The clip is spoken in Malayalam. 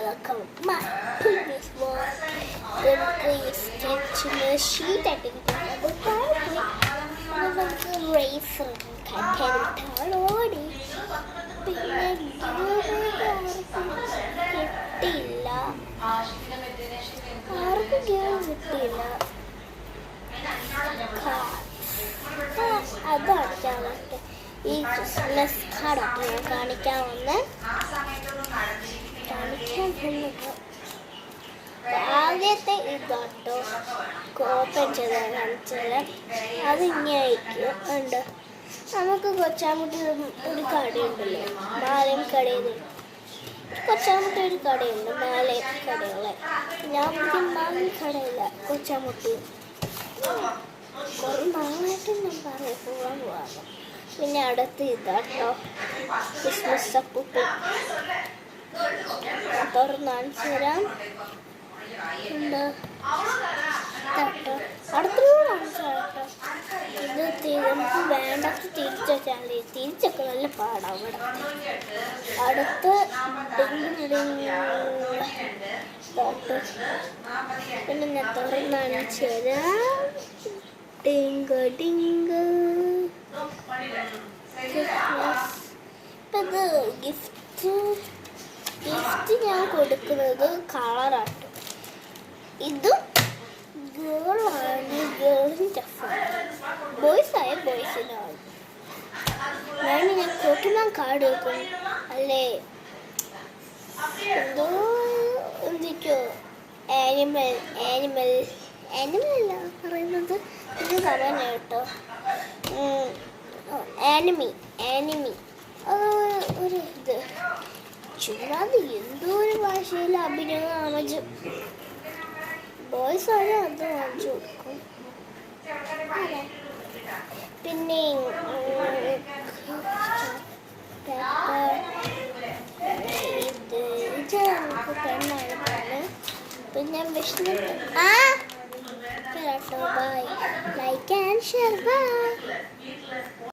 welcome my previous vlog. നമുക്ക് ഈ സ്കെച്ചിന് ഷീറ്റ് അടിക്കുന്നത് നമുക്ക് റേസർ ഓടി പിന്നെ കിട്ടിയില്ല, ആർക്കും ഗെയിം കിട്ടിയില്ല. അത് അടിക്കാൻ പറ്റും. ഈ ക്രിസ്മസ് കാർഡൊക്കെ ഞാൻ കാണിക്കാൻ വന്നത് ആദ്യത്തെ ഇതാട്ടോ ഓപ്പൺ ചെയ്ത് കാണിച്ചത്. അത് ഇനി അയക്കും ഉണ്ട്. നമുക്ക് കൊച്ചാമുട്ടി ഒരു കടയുണ്ടല്ലോ, മാലയം കടയിൽ കൊച്ചാമുട്ടി ഒരു കടയുണ്ട്, മാലയം കടകളെ. ഞാൻ മാലയം കടയില്ല, കൊച്ചാമുട്ടി കുറേ നാളായിട്ട് ഞാൻ പറയാം പോകാൻ. പിന്നെ അടുത്ത് ഇതാട്ടോ ക്രിസ്മസ് അപ്പൂപ്പി തുറന്നാണിച്ചു തരാം. ഉണ്ട് അടുത്തുള്ള കാണിച്ചാട്ടോ. ഇത് നമുക്ക് വേണ്ടത് തിരിച്ചാൽ തിരിച്ചൊക്കെ നല്ല പാടാവും. അടുത്ത് പിന്നെ ഞാൻ തുറന്നാണിച്ചു തരാം. Dink dink. ഇത് ഗിഫ്റ്റ് ഞാൻ കൊടുക്കുന്നത് കളറാട്ടോ. ഇത് ഗേളാണ്, ഗേളിൻ്റെ ബോയ്സായ ബോയ്സിനാണ്. ഞാൻ പോക്കിമാൻ കാർഡ് വെക്കും അല്ലേ, എന്തോ എന്തൊക്കെയോ ആനിമൽ അല്ല പറയുന്നത്. ഇത് പറയാൻ കേട്ടോ, ആനിമി ഒരു ഇത് ചുമ്മാതെ എന്തോ ഒരു ഭാഷയിൽ അഭിനയം കാണിച്ചു. ബോയ്സ് ആണ് അത് വാങ്ങിച്ചു കൊടുക്കും. പിന്നെ ഇത് നമുക്ക് പെണ്ണാണ് പോലെ. പിന്നെ വിഷ്ണു കേട്ടോ. Bye, like and share. By.